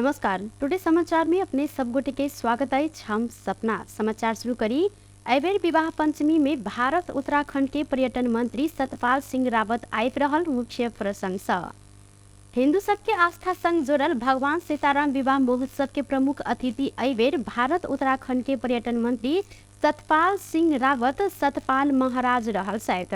नमस्कार। टुडे समाचार में अपने सब गोटे के स्वागत है। हम सपना समाचार शुरू करी। अबेर विवाह पंचमी में भारत उत्तराखंड के पर्यटन मंत्री सतपाल सिंह रावत आयब रहल मुख्य प्रशंसा। हिंदू सबके आस्था संग जोड़ल भगवान सीताराम विवाह महोत्सव के प्रमुख अतिथि अबेर भारत उत्तराखंड के पर्यटन मंत्री सतपाल सिंह रावत सतपाल महाराज रहल सहित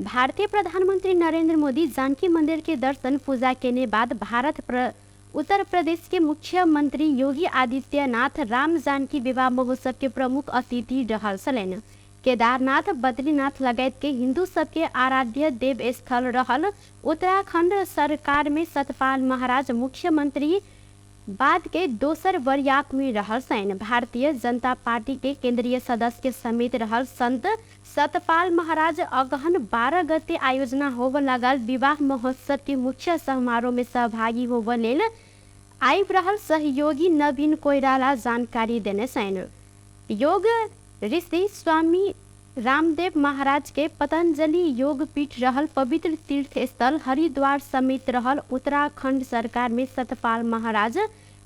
भारतीय प्रधानमंत्री नरेंद्र मोदी जानकी मंदिर के दर्शन पूजा के बाद उत्तर प्रदेश के मुख्यमंत्री योगी आदित्यनाथ राम जानकी विवाह महोत्सव के प्रमुख अतिथि रहल छलैन। केदारनाथ बद्रीनाथ लगायत के हिंदू सबके आराध्य देव स्थल रहल उत्तराखंड सरकार में सतपाल महाराज मुख्यमंत्री बाद के दोसर वरियाक में रहल सैन। भारतीय जनता पार्टी के केंद्रीय सदस्य के समेत रहल संत सतपाल महाराज अगहन 12 गते आयोजना होव लागल विवाह महोत्सव के मुख्य समारोह में सहभागी होव लेल आयब रहल सहयोगी नवीन कोइराला जानकारी देने सैन। योग ऋषि स्वामी रामदेव महाराज के पतंजलि योग पीठ रहल पवित्र तीर्थ स्थल हरिद्वार समेत रहल उत्तराखंड सरकार में सतपाल महाराज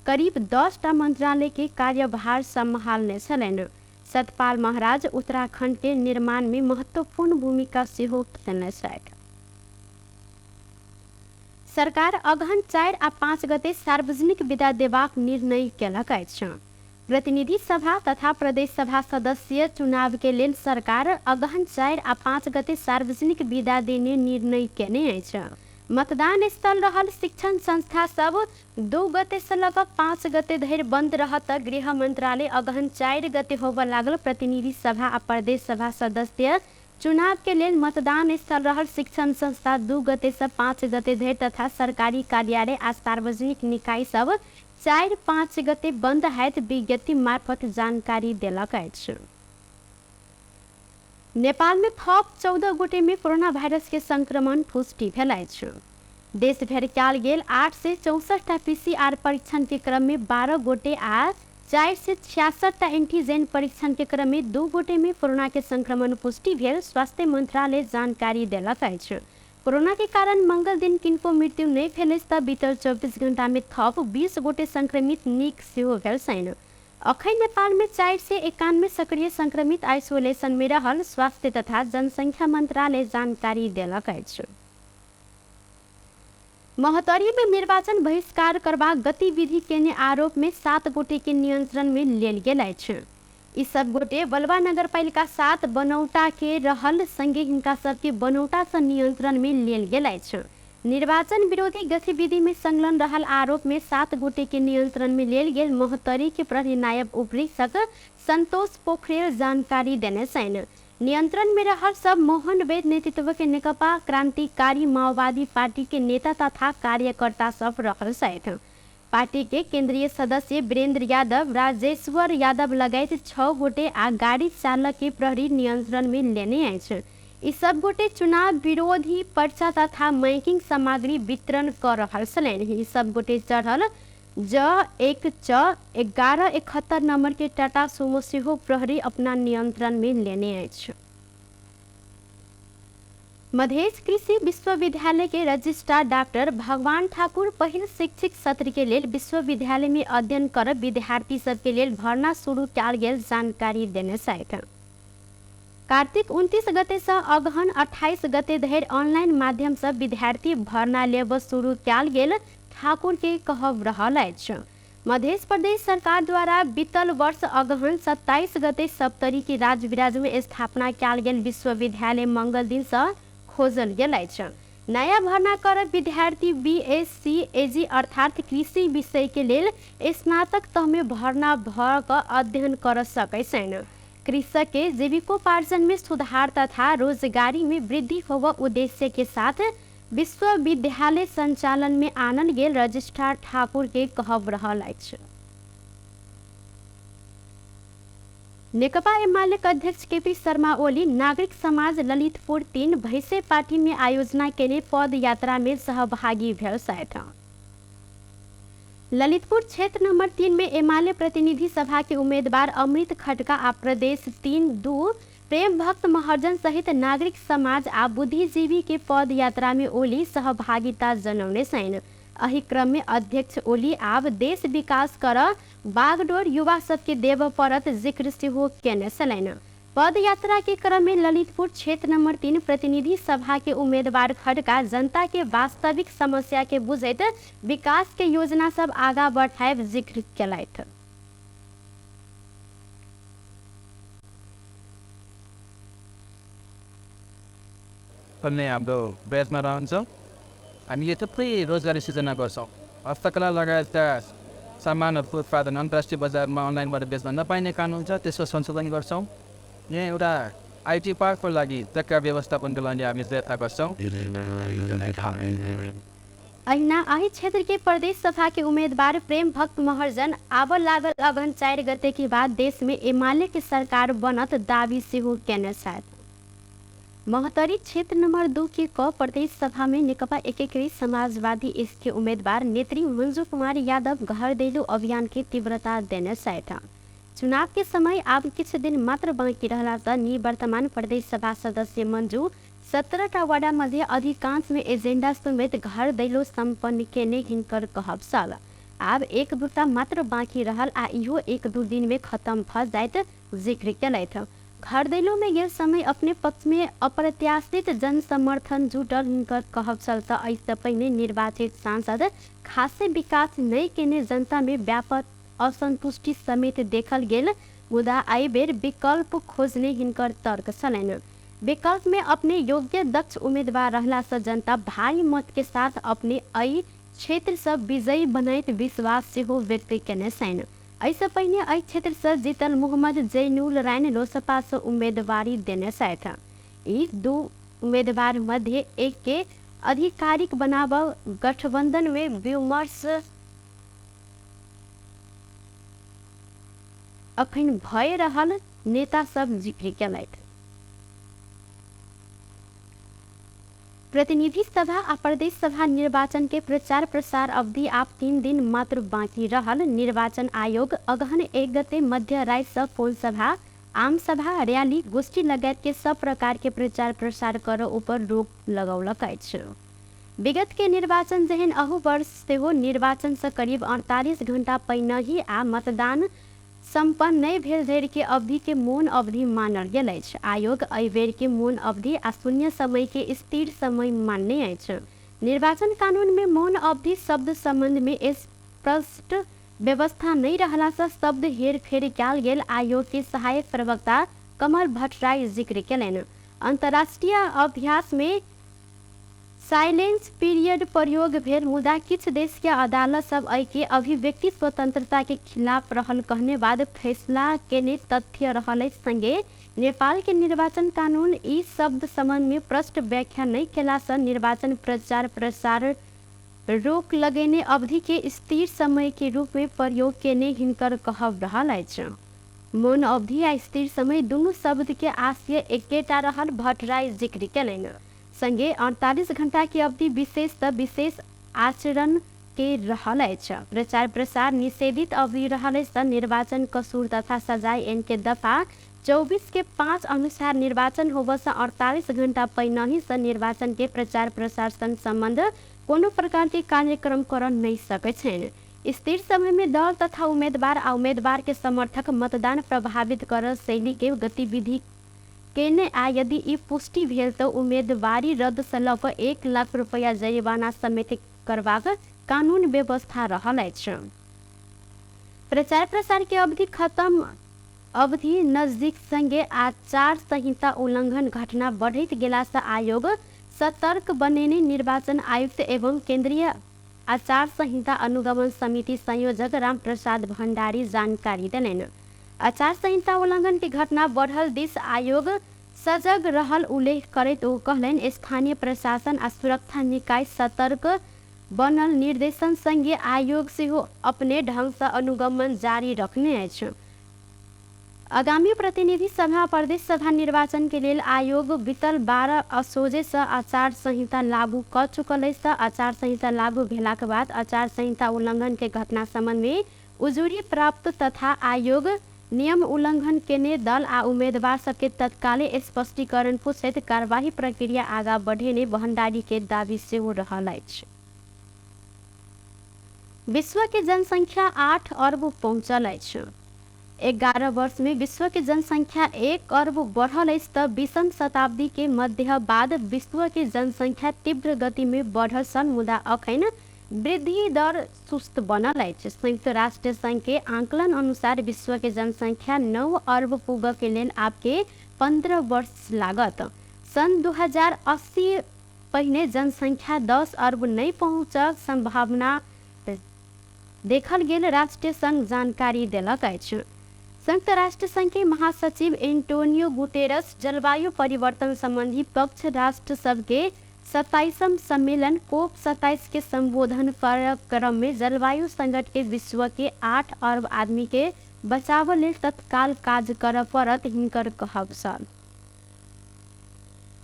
करीब 10टा मंत्रालय के कार्यभार संभालने छलैन। सतपाल महाराज उत्तराखंड के निर्माण में महत्वपूर्ण भूमिका सेहो खेलने छथि। सरकार अगहन 4 आ 5 गते सार्वजनिक विदा देबाक निर्णय केलक अछि। प्रतिनिधि सभा तथा प्रदेश सभा सदस्य चुनाव के लेल सरकार अगहन 4 आ 5 गते सार्वजनिक विदा देने निर्णय केने अछि। मतदान स्थल रहल शिक्षण संस्था सब 2 गते से लगभग 5 गते धरि बंद रहत। गृह मंत्रालय अगहन 4 गते होब लागल प्रतिनिधि सभा आ प्रदेश सभा सदस्य चुनाव के लेल मतदान स्थल रहल शिक्षण संस्था 2 गते से 5 गते धरि तथा सरकारी कार्यालय आ सार्वजनिक निकाय सब 4-5 गते बंद हैत विज्ञप्ति मार्फत जानकारी देलक अछि। नेपाल में थप 14 गोटे में कोरोना वायरस के संक्रमण पुष्टि भेल अछि। देश भर कयल गेल 8 से 64टा PCR परीक्षण के क्रम में 12 गोटे आ 4 से 66टा एंटीजन परीक्षण के क्रम में 2 गोटे में कोरोना के संक्रमण पुष्टि भेल स्वास्थ्य मंत्रालय जानकारी देलक अछि। कोरोना के कारण मंगल दिन किनको मृत्यु नहीं भेल त बीतल 24 घंटा में थप 20 गोटे संक्रमित नीक सेहो भेल छन्। अखन नेपाल में 4 से 91 सक्रिय संक्रमित आइसोलेशन में रहल स्वास्थ्य तथा जनसंख्या मंत्रालय जानकारी देलक अछि। महोत्तरी में निर्वाचन बहिष्कार करबाक गतिविधि केने आरोप में 7 गोटे के नियंत्रण में लेल गेल अछि। ई सब गोटे बलवा नगर पालिका 7 बनौटा के रहल संगे हिनका सबके बनौटा से नियंत्रण में लेल गेल अछि। निर्वाचन विरोधी गतिविधि में संलग्न रहल आरोप में 7 गोटे के नियंत्रण में लेल गेल महोत्तरी के प्रहरी नायब उपरीक्षक संतोष पोखरेल जानकारी देने छन्। नियंत्रण में रहल सब मोहन वैद नेतृत्व के नेकपा क्रांतिकारी माओवादी पार्टी के नेता तथा कार्यकर्ता सब रहल छथि। पार्टी के केंद्रीय सदस्य वीरेंद्र यादव राजेश्वर यादव लगायत 6 गोटे आ गाड़ी चालक के प्रहरी नियंत्रण में लेने अछि। ई सब गोटे चुनाव विरोधी पर्चा तथा माइकिंग सामग्री वितरण कर रहल छलैन। ई सब गोटे चढ़ल J1 1171 नंबर के टाटा सुमो सेहो प्रहरी अपना नियंत्रण में लेने अछि। मधेश कृषि विश्वविद्यालय के रजिस्ट्रार डॉक्टर भगवान ठाकुर पहिल शैक्षिक सत्र के लेल विश्वविद्यालय में अध्ययन कर विद्यार्थी सब के लेल भर्ना शुरू कयल गेल जानकारी देने छथि। कार्तिक 29 गते से अगहन 28 गते धरि ऑनलाइन माध्यम से विद्यार्थी भर्ना लेब शुरू कयल गेल ठाकुर के कहब रहल अछि। मध्य प्रदेश सरकार द्वारा बीतल वर्ष अगहन 27 गते सप्तरी के राजविराज में स्थापना कयल गेल विश्वविद्यालय मंगल दिन से खोजल गेल अछि। नया भर्ना कर विद्यार्थी BSc AG अर्थात कृषि विषय के लेल स्नातक तह में भर्ना भर क अध्ययन कर सकैछन्। कृषक के जीविकोपार्जन में सुधार तथा रोजगारी में वृद्धि होव उद्देश्य के साथ विश्वविद्यालय संचालन में आनल गेल रजिस्ट्रार ठाकुर के कहब रहल अछि। नेकपा एमाले अध्यक्ष KP शर्मा ओली नागरिक समाज ललितपुर 3 भैंसे पार्टी में आयोजना केने पद यात्रा में सहभागी भेल छथि। ललितपुर क्षेत्र नंबर 3 में एमाले प्रतिनिधि सभा के उम्मीदवार अमृत खटका आ प्रदेश 3-2 प्रेम भक्त महर्जन सहित नागरिक समाज आ बुद्धिजीवी के पद यात्रा में ओली सहभागिता जनौने छन्। एही क्रम में अध्यक्ष ओली आब देश विकास कर बागडोर युवा सबके देव परत जिक्र सेहो केने छलैन। पद यात्रा के क्रम में ललितपुर क्षेत्र नंबर 3 प्रतिनिधि सभा के उम्मीदवार खड़का जनता के वास्तविक समस्या के बुझैत विकास के योजना सब आगा बढ़ाएब जिक्र केलथि। हाम्रो बेचमा रहन्छौँ। हामीले थुप्रै रोजगारी सृजना गर्छौँ। हस्तकला लगायतका सामानहरूको उत्पादन अन्तर्राष्ट्रिय बजारमा अनलाइनबाट बेच्न नपाइने कानुन छ, त्यसको संशोधन गर्छौँ। यहाँ एउटा आइटी पार्कको लागि जग्गा व्यवस्थापनको लागि हामी प्रयत्न गर्छौँ। अहिना एही क्षेत्र के प्रदेश सभा के उम्मीदवार प्रेम भक्त महर्जन आब लागल अगहन 4 गते के बाद देश में एमाले के सरकार बनत दावी सेहो केने छथि। महोत्तरी क्षेत्र नंबर 2 के क प्रदेश सभा में नेकपा एकीकृत समाजवादी इसके उम्मीदवार नेत्री मंजू कुमार यादव घर दैलो अभियान की तीव्रता देने छथि। चुनाव के समय अब कुछ दिन मात्र बाँकी रहला त निवर्तमान प्रदेश सभा सदस्य मंजू 17टा वार्ड मध्ये अधिकांश में एजेंडा समेत घर दैलो संपन्न केने हिनकर कहब छल। अब 1-2टा मात्र बाँकी रहल आ इहो 1-2 दिन में खत्म भ जाइत जिक्र केलथि। घर दैलो में यह समय अपने पक्ष में अप्रत्याशित जन समर्थन जुटल हिनकर कहब छल त ऐसे पहले निर्वाचित सांसद खासे विकास नहीं केने जनता में व्यापक असंतुष्टि समेत देखल गेल। मुदा आई बेर विकल्प खोजने हिनकर तर्क छलैन। विकल्प में अपने योग्य दक्ष उम्मीदवार रहला से जनता भारी मत के साथ अपने अई क्षेत्र सब विजयी बनाइत विश्वास सेहो व्यक्त केने छन्। ऐसे पहले अई क्षेत्र से जीतल मोहम्मद जैनुल राइन लोसपा से उम्मीदवारी देने छथि। यी 2 उम्मीदवार मध्य एक के आधिकारिक बनाव गठबंधन में विमर्श अखन भय रहल नेता सब जिक्र केलथि। प्रतिनिधि सभा आ प्रदेश सभा निर्वाचन के प्रचार प्रसार अवधि आप 3 दिन मात्र बाँकी रहल। निर्वाचन आयोग अगहन 1 गते मध्य रात से पोल सभा, आम सभा, रैली, गोष्ठी लगायत के सब प्रकार के प्रचार प्रसार कर ऊपर रोक लगौलक अछि। विगत के निर्वाचन जहन अहू वर्ष सेहो निर्वाचन से करीब 48 घंटा पहिनहि आ मतदान संपन्न नहीं भेल धरि के अवधि के मौन अवधि मानल गेल अछि। आयोग एहि बेर के मौन अवधि आ शून्य समय के स्थिर समय मानने अछि। निर्वाचन कानून में मौन अवधि शब्द संबंध में स्पष्ट व्यवस्था नहीं रहला से शब्द हेर फेर कयल गेल। आयोग के सहायक प्रवक्ता कमल भट्टराई जिक्र केलनि। अंतर्राष्ट्रीय अभ्यास में साइलेंस पीरियड प्रयोग भेल, मुदा किछ देश के अदालत सब एहि के अभिव्यक्ति स्वतंत्रता के खिलाफ रहल कहने बाद फैसला केने तथ्य रहल संगे नेपाल के निर्वाचन कानून ई शब्द संबंध में प्रष्ट व्याख्या नहीं केला से निर्वाचन प्रचार प्रसार रोक लगेने अवधि के स्थिर समय के रूप में प्रयोग केने हिनकर कहब रहल अछि। मौन अवधि आ स्थिर समय दुनू शब्द के आशय एकेटा रहल भट्टराई जिक्र केलनि। संगे 48 घंटा की अवधि विशेष आचरण के रहल अछि। प्रचार प्रसार निषेधित अवधि रहल से निर्वाचन कसूर तथा सजाए इनके दफा 24 के 5 अनुसार निर्वाचन होबे से 48 घंटा पहिनहि से निर्वाचन के प्रचार प्रसार सन संबंध कोनो प्रकार के कार्यक्रम कर नहीं सकै छन्। स्थिर समय में दल तथा उम्मीदवार के समर्थक मतदान प्रभावित कर शैली के गतिविधि केने आ यदि ई पुष्टि भेल तो उम्मीदवारी रद्द से लऽ कऽ 1 लाख रुपया जरिमाना समेत करबाक कानून व्यवस्था रहल अछि। प्रचार प्रसार के अवधि खत्म अवधि नजदीक संगे आचार संहिता उल्लंघन घटना बढ़ैत गेला से आयोग सतर्क बनेने निर्वाचन आयुक्त एवं केंद्रीय आचार संहिता अनुगमन समिति संयोजक राम प्रसाद भंडारी जानकारी देलनि। आचार संहिता उल्लंघन की घटना बढ़ल दिस आयोग सजग रहल उल्लेख करैत ओ कहलनि स्थानीय प्रशासन आ सुरक्षा निकाय सतर्क बनल निर्देशन संगे आयोग सेहो अपने ढंग से अनुगमन जारी रखने अछि। आगामी प्रतिनिधि सभा प्रदेश सभा निर्वाचन के लेल आयोग बीतल 12 असोजे से आचार संहिता लागू कर चुकल अछि। आचार संहिता लागू भेला के बाद आचार संहिता उल्लंघन के घटना संबंध में उजुरी प्राप्त तथा आयोग नियम उल्लंघन केने दल आ उम्मीदवार सबके तत्काले स्पष्टीकरण पूछैत कार्यवाही प्रक्रिया आगा बढ़ेने भंडारी के दावी सेहो रहल अछि। विश्व के जनसंख्या 8 अर्ब पहुँचल अछि। 11 वर्ष में विश्व के जनसंख्या 1 अर्ब बढ़ल अछि त 20वीं शताब्दी के मध्य बाद विश्व के जनसंख्या तीव्र गति में बढ़ल सन, मुदा अखन वृद्धि दर सुस्त बनल अछि। संयुक्त राष्ट्र संघ के आंकलन अनुसार विश्व के जनसंख्या 9 अर्ब पुगऽ के लेल आब के 15 वर्ष लागत। सन 2080 पहिने जनसंख्या 10 अर्ब नहीं पहुँचक संभावना देखल गेल राष्ट्रीय संघ जानकारी देलक अछि। संयुक्त राष्ट्र संघ के महासचिव एंटोनियो गुतेरस जलवायु परिवर्तन संबंधी पक्ष राष्ट्र सब के 27वां सम्मेलन कोप 27 के संबोधन कर क्रम में जलवायु संकट के विश्व के 8 अरब आदमी के बचाव लेल तत्काल काज कर पड़त हिनकर कहब छल।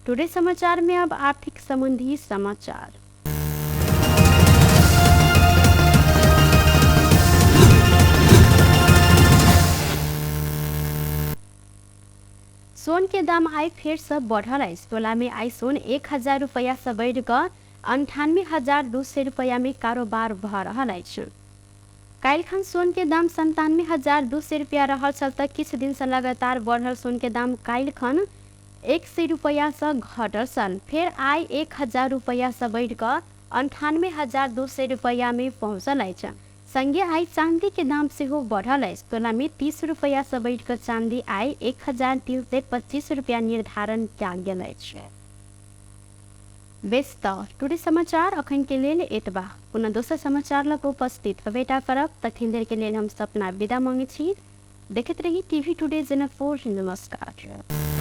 टुडे समाचार में अब आर्थिक संबंधी समाचार। सोन के दाम आई फिर से बढ़ल है। तोला में आई सोन 1000 रुपया से बढ़ कर 98,200 रुपया में कारोबार भ रहल है। काल्हिखन सोन के दाम 97,200 रुपया रहल छल त किछु दिन से लगातार बढ़ल सोन के दाम काल्हिखन 100 रुपया से घटल छल, फिर आई 1000 रुपया से बढ़ कर 98,200 रुपया में पहुँचल है। संगे आई चांदी के दाम से हो बढ़ल है। तोला में 30 रुपया से बढ़ कर चांदी आई 1325 रुपया निर्धारण किया गेल है। बेस त टुडे समाचार अखन के लेल एतबा। पुनः दोसर समाचार लग उपस्थित बेटा करब, तखन देर के लेल हम सपना विदा मांगे छी। देखते रही टीवी टुडे जनकपुर। नमस्कार।